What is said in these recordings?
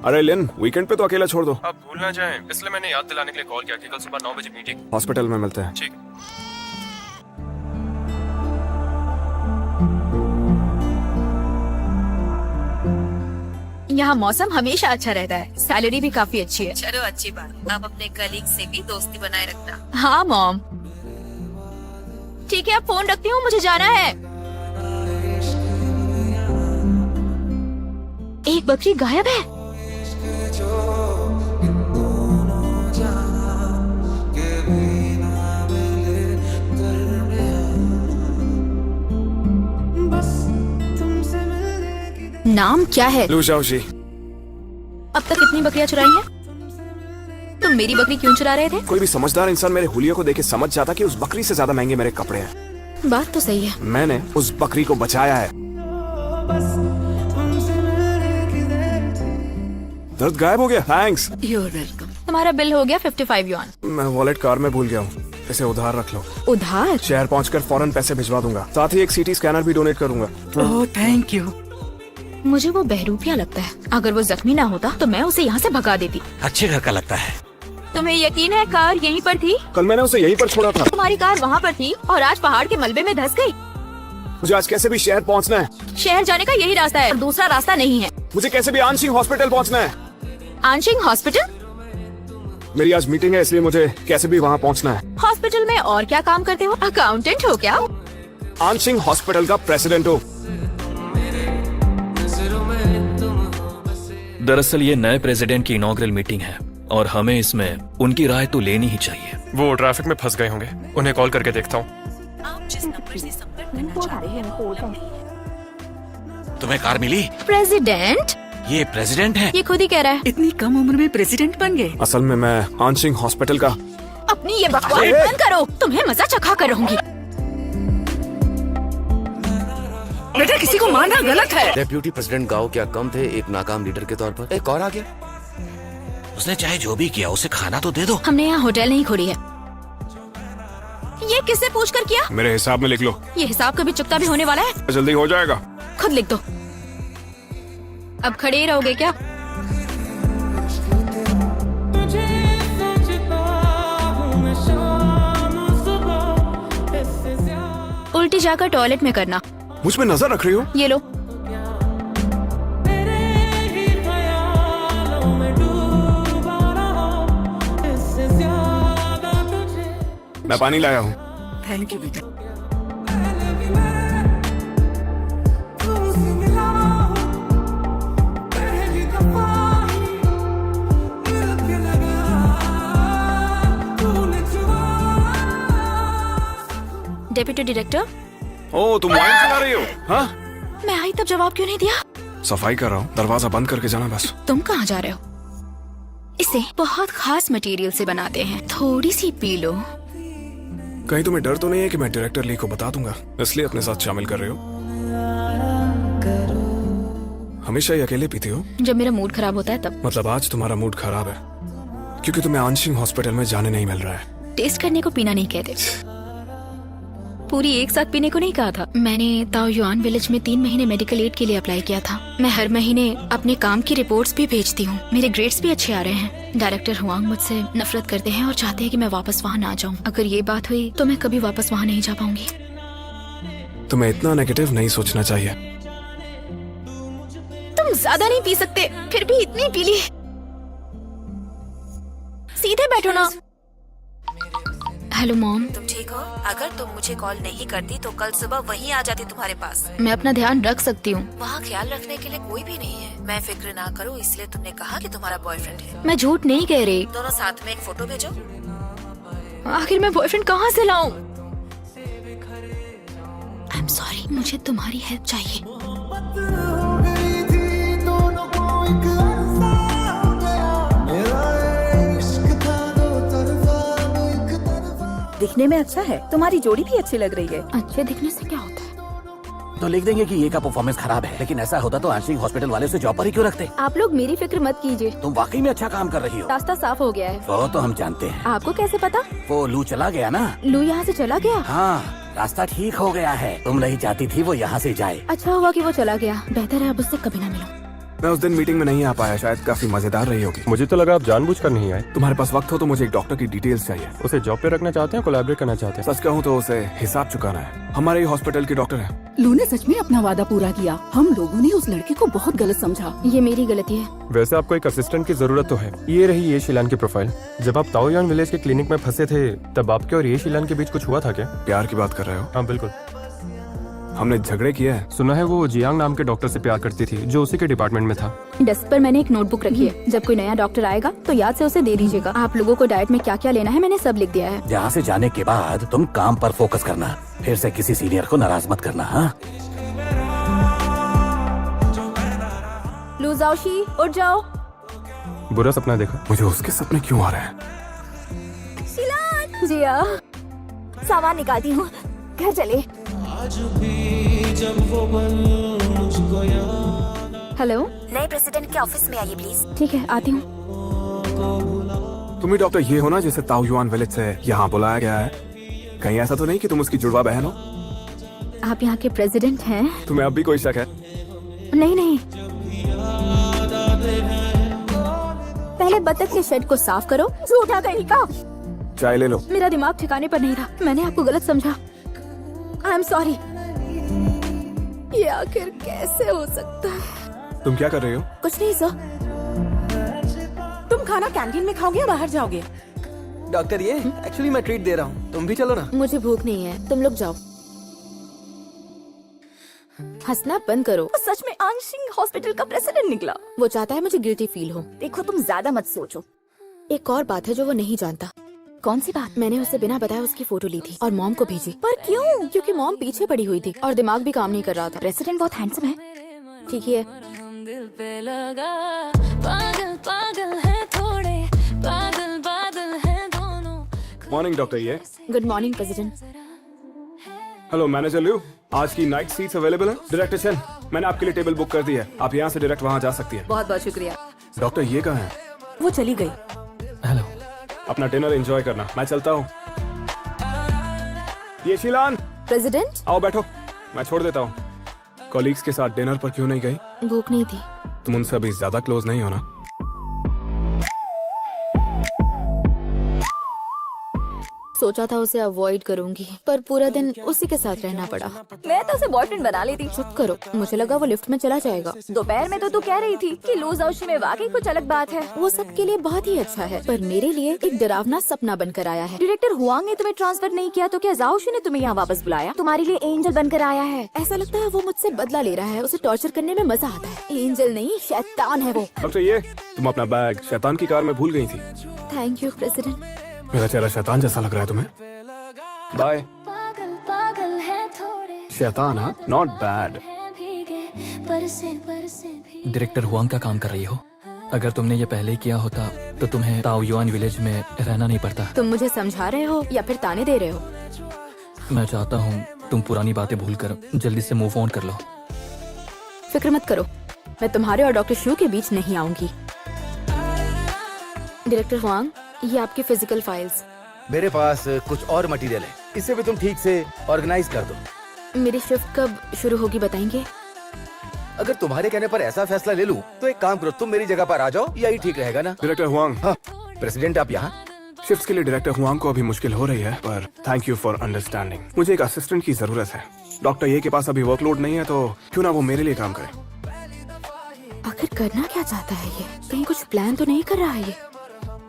अरे लिन, वीकेंड पे तो अकेला छोड़ दो। अब भूल ना जाएं, इसलिए मैंने याद दिलाने के लिए कॉल किया कि कल सुबह 9 बजे मीटिंग। हॉस्पिटल में मिलते हैं। ठीक। यहाँ मौसम हमेशा अच्छा रहता है, सैलरी भी काफी अच्छी है। चलो अच्छी बात। अब अपने कलीग से भी दोस्ती बनाए रखना। हाँ मॉम। ठीक है, अब फोन रखती हूँ, मुझे जाना है। एक बकरी गायब है। नाम क्या है? लू शाओशी। अब तक कितनी बकरियां चुराई हैं? तुम मेरी बकरी क्यों चुरा रहे थे? कोई भी समझदार इंसान मेरे हुलिया को देख के समझ जाता कि उस बकरी से ज्यादा महंगे मेरे कपड़े हैं। बात तो सही है। मैंने उस बकरी को बचाया है। दर्द गायब हो गया। थैंक्स। You're welcome। तुम्हारा बिल हो गया 55 युआन। मैं वॉलेट कार में भूल गया हूँ, इसे उधार रख लो। उधार? शहर पहुंचकर फौरन पैसे भिजवा दूंगा, साथ ही एक सीटी स्कैनर भी डोनेट करूंगा। Oh thank you. मुझे वो बहरूपिया लगता है। अगर वो जख्मी ना होता तो मैं उसे यहाँ से भगा देती। अच्छे घर का लगता है। तुम्हें यकीन है कार यहीं पर थी? कल मैंने उसे यहीं पर छोड़ा था। तुम्हारी कार वहाँ पर थी और आज पहाड़ के मलबे में धंस गई। मुझे आज कैसे भी शहर पहुंचना है। शहर जाने का यही रास्ता है और दूसरा रास्ता नहीं है। मुझे कैसे भी आंशिक हॉस्पिटल पहुंचना है। आंशिंग हॉस्पिटल? मेरी आज मीटिंग है, इसलिए मुझे कैसे भी वहाँ पहुंचना है। हॉस्पिटल में और क्या काम करते हो? अकाउंटेंट हो क्या? आंशिक हॉस्पिटल का प्रेसिडेंट हो। दरअसल ये नए प्रेसिडेंट की इनॉग्रल मीटिंग है और हमें इसमें उनकी राय तो लेनी ही चाहिए। वो ट्रैफिक में फंस गए होंगे, उन्हें कॉल करके देखता हूँ। आप जिस नंबर से संपर्क करना चाहते हैं। तुम्हें कार मिली? प्रेसिडेंट? ये प्रेसिडेंट है? ये खुद ही कह रहा है। इतनी कम उम्र में प्रेसिडेंट बन गए। असल में मैं आंशिक हॉस्पिटल का। अपनी ये बकवास बंद करो, तुम्हें मजा चखा कर रहूंगी। बेटा किसी को मारना गलत है। डेप्यूटी प्रेसिडेंट गाओ क्या कम थे एक नाकाम लीडर के तौर पर। एक और आ गया। उसने चाहे जो भी किया उसे खाना तो दे दो। हमने यहाँ होटल नहीं खोली है। ये किससे पूछ कर किया? मेरे हिसाब में लिख लो। ये हिसाब कभी चुकता भी होने वाला है? जल्दी हो जाएगा। खुद लिख दो। अब खड़े ही रहोगे क्या? उल्टी जाकर टॉयलेट में करना। मुझ पे नजर रख रही हो? ये लो। मैं पानी लाया हूँ। थैंक यू बेटा। Deputy director. ओ, तुम वाइन चला रही हो? हाँ? मैं आई तब जवाब क्यों नहीं दिया? सफाई कर रहा हूँ, दरवाजा बंद करके जाना बस। तुम कहाँ जा रहे हो? इसे बहुत खास मटेरियल से बनाते हैं, थोड़ी सी पी लो। कहीं तुम्हें डर तो नहीं है कि मैं डायरेक्टर ली को बता दूंगा, इसलिए अपने साथ शामिल कर रहे हो? हमेशा ही अकेले पीती हो? जब मेरा मूड खराब होता है तब। मतलब आज तुम्हारा मूड खराब है क्योंकि तुम्हें आंशिक हॉस्पिटल में जाने नहीं मिल रहा है। टेस्ट करने को पीना नहीं कहते, पूरी एक साथ पीने को नहीं कहा था। मैंने ताओयुआन विलेज में 3 महीने मेडिकल एड के लिए अप्लाई किया था। मैं हर महीने अपने काम की रिपोर्ट्स भी भेजती हूँ। मेरे ग्रेड्स भी अच्छे आ रहे हैं। डायरेक्टर हुआंग मुझसे नफरत करते हैं और चाहते हैं कि मैं वापस वहाँ ना जाऊँ। अगर ये बात हुई तो मैं कभी वापस वहाँ नहीं जा पाऊंगी। तुम्हें इतना नेगेटिव नहीं सोचना चाहिए। तुम ज्यादा नहीं पी सकते, फिर भी इतनी पी ली। सीधे बैठो ना। Hello mom. तुम ठीक हो? अगर तुम मुझे कॉल नहीं करती तो कल सुबह वहीं आ जाती तुम्हारे पास। मैं अपना ध्यान रख सकती हूँ। वहाँ ख्याल रखने के लिए कोई भी नहीं है। मैं फिक्र ना करूँ इसलिए तुमने कहा कि तुम्हारा बॉयफ्रेंड है। मैं झूठ नहीं कह रही। दोनों साथ में एक फोटो भेजो। आखिर मैं बॉयफ्रेंड कहाँ से लाऊं? आई एम सॉरी, मुझे तुम्हारी हेल्प चाहिए। दिखने में अच्छा है, तुम्हारी जोड़ी भी अच्छी लग रही है। अच्छे दिखने से क्या होता है? तो लिख देंगे कि ये का परफॉर्मेंस खराब है, लेकिन ऐसा होता तो आंशिक हॉस्पिटल वाले उसे जॉब पर ही क्यों रखते? आप लोग मेरी फिक्र मत कीजिए, तुम वाकई में अच्छा काम कर रही हो। रास्ता साफ हो गया है। वो तो हम जानते हैं। आपको कैसे पता? वो लू चला गया ना। लू यहाँ से चला गया? हाँ, रास्ता ठीक हो गया है। तुम नहीं चाहती थी वो यहाँ से जाए। अच्छा हुआ कि वो चला गया, बेहतर है अब उससे कभी ना मिलो। मैं उस दिन मीटिंग में नहीं आ पाया, शायद काफी मजेदार रही होगी। मुझे तो लगा आप जानबूझकर नहीं आए। तुम्हारे पास वक्त हो तो मुझे एक डॉक्टर की डिटेल्स चाहिए। उसे जॉब पे रखना चाहते हैं, कोलैबोरेट करना चाहते हैं? सच कहूँ तो उसे हिसाब चुकाना है। हमारे ही हॉस्पिटल की डॉक्टर है। लू ने सच में अपना वादा पूरा किया। हम लोगों ने उस लड़के को बहुत गलत समझा। ये मेरी गलती है। वैसे आपको एक असिस्टेंट की जरूरत तो है। ये रही ये शीलान की प्रोफाइल। जब आप ताओयान विलेज के क्लिनिक में फंसे थे तब आपके और ये शीलान के बीच कुछ हुआ था क्या? प्यार की बात कर रहे हो? हाँ बिल्कुल। हमने झगड़े किए हैं। सुना है वो जियांग नाम के डॉक्टर से प्यार करती थी जो उसी के डिपार्टमेंट में था। डेस्क पर मैंने एक नोटबुक रखी है। जब कोई नया डॉक्टर आएगा तो याद से उसे दे दीजिएगा। आप लोगों को डाइट में क्या क्या लेना है मैंने सब लिख दिया है। यहाँ से जाने के बाद तुम काम पर फोकस करना, फिर से किसी सीनियर को नाराज मत करना। हाँ, लू जाओशी, उठ जाओ। बुरा सपना देखा? मुझे उसके सपने क्यों आ रहे हैं? जिया, सामान निकालती हूँ, घर चले। हेलो, नए प्रेसिडेंट के ऑफिस में आइए प्लीज। ठीक है आती हूँ। तुम ही डॉक्टर ये हो ना जिसे ताओयुआन विलेज से यहाँ बुलाया गया है? कहीं ऐसा तो नहीं कि तुम उसकी जुड़वा बहन हो? आप यहाँ के प्रेसिडेंट हैं? तुम्हें अब भी कोई शक है? नहीं नहीं। पहले बतख के शेड को साफ करो। झूठा कहीं का। चाय ले लो। मेरा दिमाग ठिकाने पर नहीं रहा। मैंने आपको गलत समझा। I am sorry. ये आखिर कैसे हो सकता है? तुम क्या कर रही हो? कुछ नहीं सर। तुम खाना कैंटीन में खाओगे या बाहर जाओगे? डॉक्टर ये एक्चुअली मैं ट्रीट दे रहा हूँ, तुम भी चलो ना। मुझे भूख नहीं है, तुम लोग जाओ। हंसना बंद करो। वो सच में आंशिंग हॉस्पिटल का प्रेसिडेंट निकला। वो चाहता है मुझे गिल्टी फील हो। देखो तुम ज्यादा मत सोचो। एक और बात है जो वो नहीं जानता। कौन सी बात? मैंने उसे बिना बताए उसकी फोटो ली थी और मॉम को भेजी। पर क्यों? क्योंकि मॉम पीछे पड़ी हुई थी और दिमाग भी काम नहीं कर रहा था। प्रेसिडेंट बहुत हैंडसम है। ठीक है। मॉर्निंग डॉक्टर ये। Good morning president. Hello manager Liu, आज की नाइट सीट्स अवेलेबल है। डायरेक्टर चेन, मैंने आपके लिए टेबल बुक कर दी है। आप यहाँ से डायरेक्ट वहाँ जा सकती हैं। बहुत बहुत शुक्रिया। डॉक्टर ये कहाँ है? वो चली गई। हेलो। अपना डिनर एंजॉय करना, मैं चलता हूँ। ये शीलान, प्रेसिडेंट, आओ बैठो, मैं छोड़ देता हूँ। कॉलीग्स के साथ डिनर पर क्यों नहीं गई? भूख नहीं थी। तुम उनसे अभी ज्यादा क्लोज नहीं हो ना? सोचा था उसे अवॉइड करूंगी पर पूरा दिन उसी के साथ रहना पड़ा। मैं तो उसे बॉयफ्रेंड बना लेती। चुप करो, मुझे लगा वो लिफ्ट में चला जाएगा। दोपहर में तो तू कह रही थी कि लूज आउशी में वाकई कुछ अलग बात है। वो सबके लिए बहुत ही अच्छा है पर मेरे लिए एक डरावना सपना बनकर आया है। डायरेक्टर हुआंग ने तुम्हें ट्रांसफर नहीं किया तो क्या जाओशी ने तुम्हें यहाँ वापस बुलाया? तुम्हारे लिए एंजल बनकर आया है। ऐसा लगता है वो मुझसे बदला ले रहा है। उसे टॉर्चर करने में मजा आता है। एंजल नहीं, शैतान है वो। डॉक्टर ये, तुम अपना बैग शैतान की कार में भूल गई थी। Thank you president. मेरा चेहरा शैतान जैसा लग रहा है तुम्हें? बाय। शैतान, हाँ, नॉट बैड। डायरेक्टर हुआंग का काम कर रही हो। अगर तुमने ये पहले किया होता तो तुम्हें ताओयुआन विलेज में रहना नहीं पड़ता। तुम मुझे समझा रहे हो या फिर ताने दे रहे हो? मैं चाहता हूँ तुम पुरानी बातें भूलकर जल्दी से मूव ऑन कर लो। फिक्र मत करो, मैं तुम्हारे और डॉक्टर शू के बीच नहीं आऊंगी। डायरेक्टर हुआंग, ये आपकी फिजिकल फाइल्स। मेरे पास कुछ और मटेरियल है, इसे भी तुम ठीक से ऑर्गेनाइज कर दो। मेरी शिफ्ट कब शुरू होगी बताएंगे? अगर तुम्हारे कहने पर ऐसा फैसला ले लूं तो एक काम करो, तुम मेरी जगह पर आ जाओ, यही ठीक रहेगा ना? Director Huang. हाँ, प्रेसिडेंट आप यहाँ? शिफ्ट के लिए डायरेक्टर हुआंग को अभी मुश्किल हो रही है पर थैंक यू फॉर अंडरस्टैंडिंग। मुझे एक असिस्टेंट की जरूरत है। डॉक्टर ये के पास अभी वर्कलोड नहीं है तो क्यों ना वो मेरे लिए काम करे। आखिर करना क्या चाहता है ये? कहीं कुछ प्लान तो नहीं कर रहा है ये?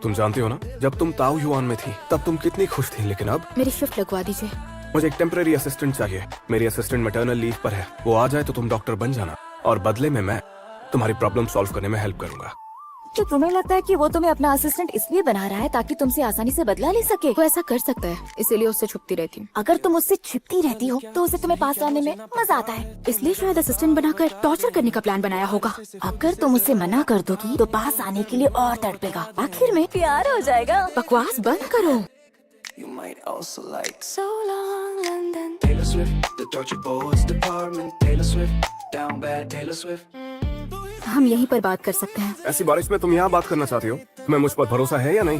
तुम जानते हो ना, जब तुम ताओयुआन में थी तब तुम कितनी खुश थी, लेकिन अब? मेरी शिफ्ट लगवा दीजिए। मुझे एक टेम्पररी असिस्टेंट चाहिए। मेरी असिस्टेंट मैटरनल लीव पर है। वो आ जाए तो तुम डॉक्टर बन जाना और बदले में मैं तुम्हारी प्रॉब्लम सॉल्व करने में हेल्प करूंगा। तो तुम्हें लगता है कि वो तुम्हें अपना असिस्टेंट इसलिए बना रहा है ताकि तुमसे आसानी से बदला ले सके? वो ऐसा कर सकता है, इसीलिए उससे छुपती रहती हूँ। अगर तुम उससे छिपती रहती हो तो उसे तुम्हें पास लाने में मजा आता है। इसलिए शायद असिस्टेंट बनाकर टॉर्चर करने का प्लान बनाया होगा। अगर तुम उसे मना कर दोगी तो पास आने के लिए और तड़पेगा। आखिर में प्यार हो जाएगा। बकवास बंद करो। हम यहीं पर बात कर सकते हैं। ऐसी बारिश में तुम यहाँ बात करना चाहती हो? तुम्हें मुझ पर भरोसा है या नहीं?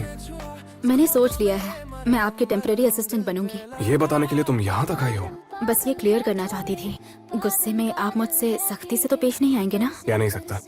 मैंने सोच लिया है, मैं आपके टेम्पररी असिस्टेंट बनूंगी। ये बताने के लिए तुम यहाँ तक आई हो? बस ये क्लियर करना चाहती थी। गुस्से में आप मुझसे सख्ती से तो पेश नहीं आएंगे ना? क्या नहीं सकता।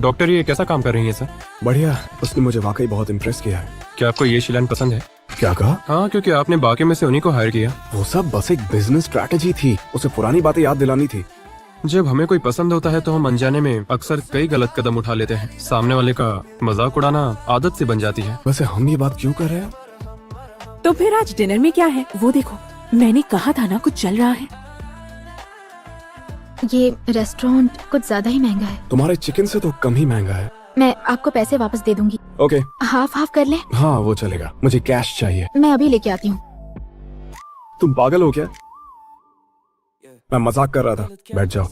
डॉक्टर ये कैसा काम कर रही है सर? बढ़िया, उसने मुझे वाकई बहुत इम्प्रेस किया है। क्या आपको ये शिलान पसंद है? क्या कहा? हाँ, क्योंकि आपने बाकी में से उन्हीं को हायर किया। वो सब बस एक बिजनेस स्ट्रैटेजी थी, उसे पुरानी बातें याद दिलानी थी। जब हमें कोई पसंद होता है तो हम अनजाने में अक्सर कई गलत कदम उठा लेते हैं। सामने वाले का मजाक उड़ाना आदत से बन जाती है। वैसे हम ये बात क्यों कर रहे हैं? तो फिर आज डिनर में क्या है वो देखो। मैंने कहा था ना कुछ चल रहा है। ये रेस्टोरेंट कुछ ज्यादा ही महंगा है। तुम्हारे चिकन से तो कम ही महंगा है। मैं आपको पैसे वापस दे दूंगी। ओके, हाफ हाफ कर ले। हाँ वो चलेगा, मुझे कैश चाहिए। मैं अभी लेके आती हूँ। तुम पागल हो क्या? मैं मजाक कर रहा था, बैठ जाओ।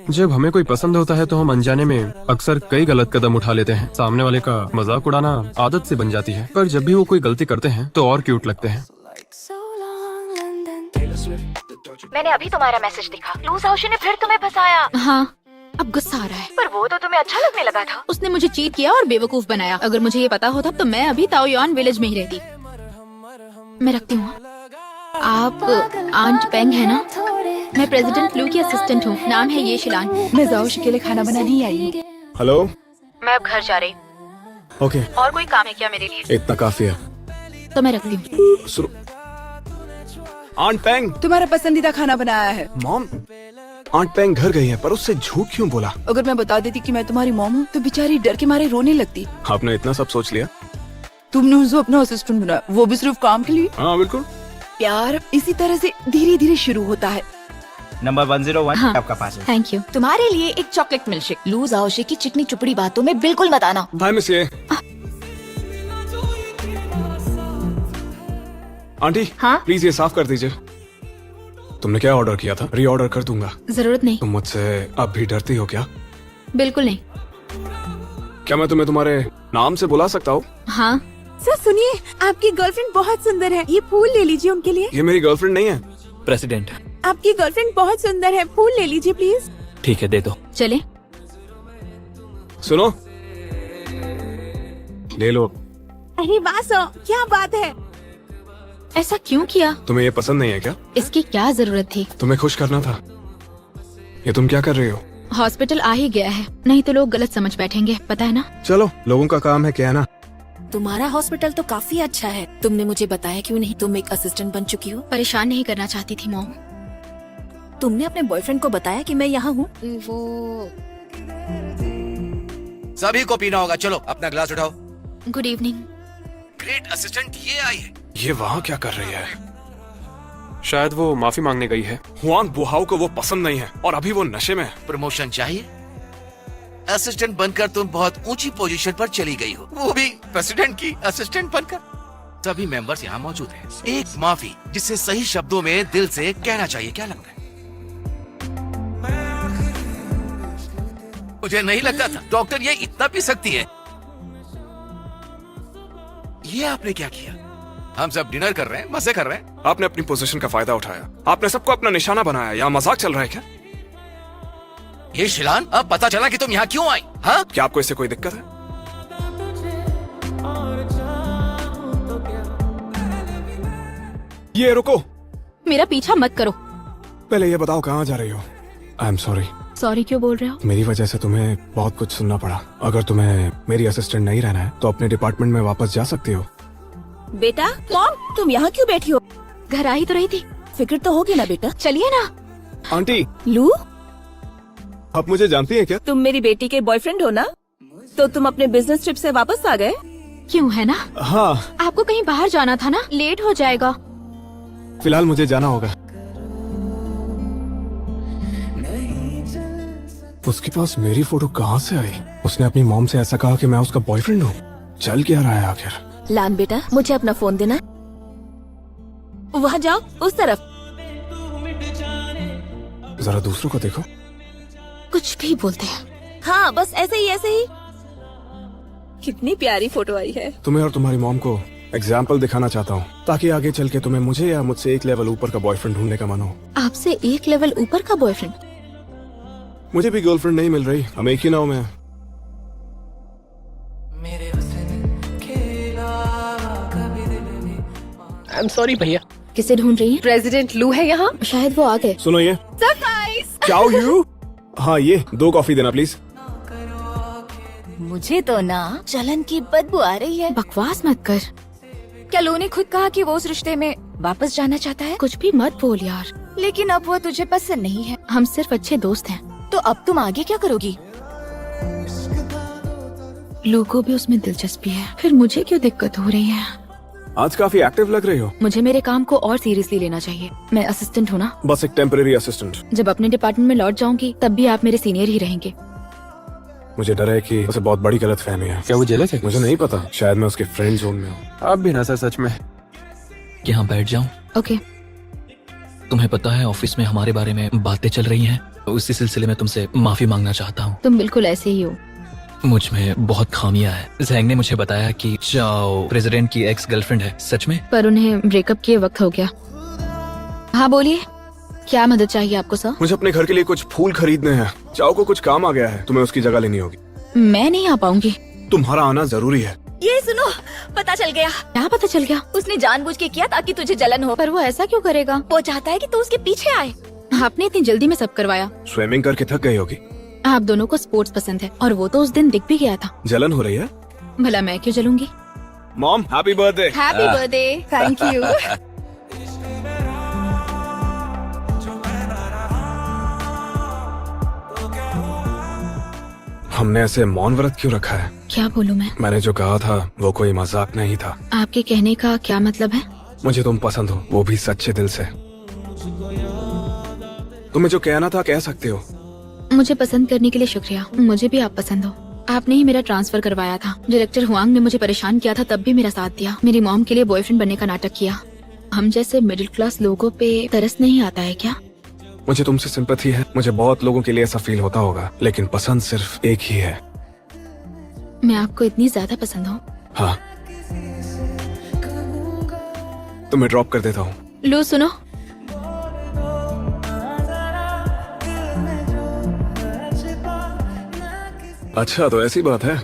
जब हमें कोई पसंद होता है तो हम अनजाने में अक्सर कई गलत कदम उठा लेते हैं। सामने वाले का मजाक उड़ाना आदत से बन जाती है, पर जब भी वो कोई गलती करते हैं तो और क्यूट लगते हैं। मैंने अभी तुम्हारा मैसेज देखा। लूज हाउस ने फिर तुम्हें फंसाया। हाँ, अब गुस्सा आ रहा है। पर वो तो तुम्हें अच्छा लगने लगा था। उसने मुझे चीट किया और बेवकूफ बनाया। अगर मुझे ये पता होता तो मैं अभी ताओयुआन विलेज में ही रहती। मैं रखती हूँ। आप आंट पेंग है ना? मैं प्रेसिडेंट लू की असिस्टेंट हूँ। नाम है ये शिलान। मैं जाओश के लिए खाना बनाने ही आई हूँ। हेलो, मैं अब घर जा रही। ओके। और कोई काम है क्या मेरे लिए? इतना काफी है। तो मैं रखती हूँ। आंट पेंग, तुम्हारा पसंदीदा खाना बनाया है। मॉम, आंट पेंग घर गई है, पर उससे झूठ क्यों बोला? अगर मैं बता देती कि मैं तुम्हारी मॉम हूँ तो बेचारी डर के मारे रोने लगती। आपने इतना सब सोच लिया? तुमने उसे अपना असिस्टेंट बनाया, वो भी सिर्फ काम के लिए। हाँ बिल्कुल। प्यार इसी तरह से धीरे धीरे शुरू होता है। नंबर 101 हाँ। आपका पास है। Thank you. तुम्हारे लिए एक चॉकलेट मिल्कशेक। लूज हाउस की चिकनी चुपड़ी बातों में बिल्कुल मत आना। हाय मिस ये। आंटी, हाँ? प्लीज ये साफ कर दीजिए। तुमने क्या ऑर्डर किया था? रीऑर्डर कर दूंगा। जरूरत नहीं। तुम मुझसे अब भी डरती हो क्या? बिल्कुल नहीं। क्या मैं तुम्हें तुम्हारे नाम से बुला सकता हूँ? हाँ। सर सुनिए, आपकी गर्लफ्रेंड बहुत सुंदर है। ये फूल ले लीजिए उनके लिए। ये मेरी गर्लफ्रेंड नहीं है। प्रेसिडेंट, आपकी गर्लफ्रेंड बहुत सुंदर है, फूल ले लीजिए प्लीज। ठीक है, दे दो। चले। सुनो, ले लो। अरे वाह सर, क्या बात है। ऐसा क्यों किया? तुम्हें ये पसंद नहीं है क्या? इसकी क्या जरूरत थी? तुम्हें खुश करना था। ये तुम क्या कर रही हो? हॉस्पिटल आ ही गया है, नहीं तो लोग गलत समझ बैठेंगे, पता है ना? चलो, लोगों का काम है कहना। तुम्हारा हॉस्पिटल तो काफी अच्छा है। तुमने मुझे बताया क्यों नहीं? तुम एक असिस्टेंट बन चुकी हो। परेशान नहीं करना चाहती थी मॉम। तुमने अपने बॉयफ्रेंड को बताया कि मैं यहाँ हूँ? वो सभी को पीना होगा, चलो अपना ग्लास उठाओ। Good evening. ग्रेट असिस्टेंट ये आई है। ये वहाँ क्या कर रही है? शायद वो माफी मांगने गई है। हुआंग बुहाओ को वो पसंद नहीं है और अभी वो नशे में है। प्रमोशन चाहिए? असिस्टेंट बनकर तुम बहुत ऊंची पोजीशन पर चली गई हो, वो भी प्रेसिडेंट की असिस्टेंट बनकर। सभी मेंबर्स यहाँ मौजूद हैं। एक माफी जिसे सही शब्दों में दिल से कहना चाहिए, क्या लगता है? मुझे नहीं लगता था डॉक्टर ये इतना पी सकती है। ये आपने क्या किया? हम सब डिनर कर रहे हैं, मजे कर रहे हैं। आपने अपनी पोजीशन का फायदा उठाया। आपने सबको अपना निशाना बनाया। यहाँ मजाक चल रहा है क्या? ये शिलान, अब पता चला कि तुम यहाँ क्यों आई? हाँ? क्या आपको इससे कोई दिक्कत है? ये रुको, मेरा पीछा मत करो। पहले ये बताओ कहाँ जा रही हो? I am sorry. सॉरी क्यों बोल रहे हो? मेरी वजह से तुम्हें बहुत कुछ सुनना पड़ा। अगर तुम्हें मेरी असिस्टेंट नहीं रहना है तो अपने डिपार्टमेंट में वापस जा सकती हो। बेटा, मॉम तुम यहाँ क्यों बैठी हो? घर आ ही तो रही थी। फिक्र तो होगी ना बेटा। चलिए ना। आंटी, लू, आप मुझे जानती हैं क्या? तुम मेरी बेटी के बॉयफ्रेंड हो ना? तो तुम अपने बिजनेस ट्रिप से वापस आ गए? क्यों, है ना? हाँ, आपको कहीं बाहर जाना था ना, लेट हो जाएगा। फिलहाल मुझे जाना होगा। उसके पास मेरी फोटो कहाँ से आई? उसने अपनी मॉम से ऐसा कहा कि मैं उसका बॉयफ्रेंड हूँ। चल क्या रहा है आखिर? लान बेटा, मुझे अपना फोन देना। वहाँ जाओ, उस तरफ। जरा दूसरों को देखो। कुछ भी बोलते हैं। हाँ, बस ऐसे ही ऐसे ही। कितनी प्यारी फोटो आई है। तुम्हें और तुम्हारी मॉम को एग्जाम्पल दिखाना चाहता हूँ, ताकि आगे चल के तुम्हें मुझे या मुझसे एक लेवल ऊपर का बॉयफ्रेंड ढूंढने का मन हो। आपसे एक लेवल ऊपर का बॉयफ्रेंड? मुझे भी गर्लफ्रेंड नहीं मिल रही, हम एक ही नाव में हैं। आई एम सॉरी भैया, किसे ढूंढ रही हैं? प्रेसिडेंट लू है यहाँ। शायद वो आ गए। सुनो ये चाओ यू। हाँ ये 2 कॉफी देना प्लीज। मुझे तो ना जलन की बदबू आ रही है। बकवास मत कर, क्या लू ने खुद कहा कि वो उस रिश्ते में वापस जाना चाहता है? कुछ भी मत बोल यार। लेकिन अब वो तुझे पसंद नहीं है, हम सिर्फ अच्छे दोस्त हैं। तो अब तुम आगे क्या करोगी? लू को भी उसमें दिलचस्पी है, फिर मुझे क्यों दिक्कत हो रही है? आज काफी एक्टिव लग रही हो। मुझे मेरे काम को और सीरियसली लेना चाहिए। मैं असिस्टेंट हूँ ना, बस एक टेम्परेरी असिस्टेंट। जब अपने डिपार्टमेंट में लौट जाऊंगी तब भी आप मेरे सीनियर ही रहेंगे। मुझे डर है कि उसे बहुत बड़ी गलतफहमी है। क्या वो जेलस है? मुझे नहीं पता, शायद मैं उसके फ्रेंड जोन में हूँ। आप भी ना सर, सच में। यहाँ बैठ जाऊं? ओके। तुम्हें पता है ऑफिस में हमारे बारे में बातें चल रही हैं, उसी सिलसिले में तुमसे माफी मांगना चाहता हूँ। तुम बिल्कुल ऐसे ही हो। मुझ में बहुत खामियां हैं। जैंग ने मुझे बताया कि चाओ प्रेसिडेंट की एक्स गर्लफ्रेंड है, सच में? पर उन्हें ब्रेकअप किए वक्त हो गया। हाँ बोलिए, क्या मदद चाहिए आपको सर? मुझे अपने घर के लिए कुछ फूल खरीदने हैं। चाओ को कुछ काम आ गया है, तुम्हें उसकी जगह लेनी होगी। मैं नहीं आ पाऊंगी। तुम्हारा आना जरूरी है। ये सुनो, पता चल गया। क्या पता चल गया? उसने जानबूझ के किया ताकि तुझे जलन हो। पर वो ऐसा क्यों करेगा? वो चाहता है कि तू उसके पीछे आए। आपने इतनी जल्दी में सब करवाया। स्विमिंग करके थक गई होगी। आप दोनों को स्पोर्ट्स पसंद है और वो तो उस दिन दिख भी गया था। जलन हो रही है? भला मैं क्यों जलूंगी? Mom happy birthday. Happy birthday. Thank you. हमने ऐसे मौन व्रत क्यों रखा है? क्या बोलूं मैं? मैंने जो कहा था वो कोई मजाक नहीं था। आपके कहने का क्या मतलब है? मुझे तुम पसंद हो, वो भी सच्चे दिल से। तुम्हें जो कहना था कह सकते हो। मुझे पसंद करने के लिए शुक्रिया। मुझे भी आप पसंद हो। आपने ही मेरा ट्रांसफर करवाया था। डायरेक्टर हुआंग ने मुझे परेशान किया था, तब भी मेरा साथ दिया। मेरी मॉम के लिए बॉयफ्रेंड बनने का नाटक किया। हम जैसे मिडिल क्लास लोगों पे तरस नहीं आता है क्या? मुझे तुमसे सिंपैथी है। मुझे बहुत लोगों के लिए ऐसा फील होता होगा, लेकिन पसंद सिर्फ एक ही है। मैं आपको इतनी ज्यादा पसंद हूँ? हाँ। तुम्हें ड्रॉप कर देता हूँ। लो सुनो, अच्छा तो ऐसी बात है।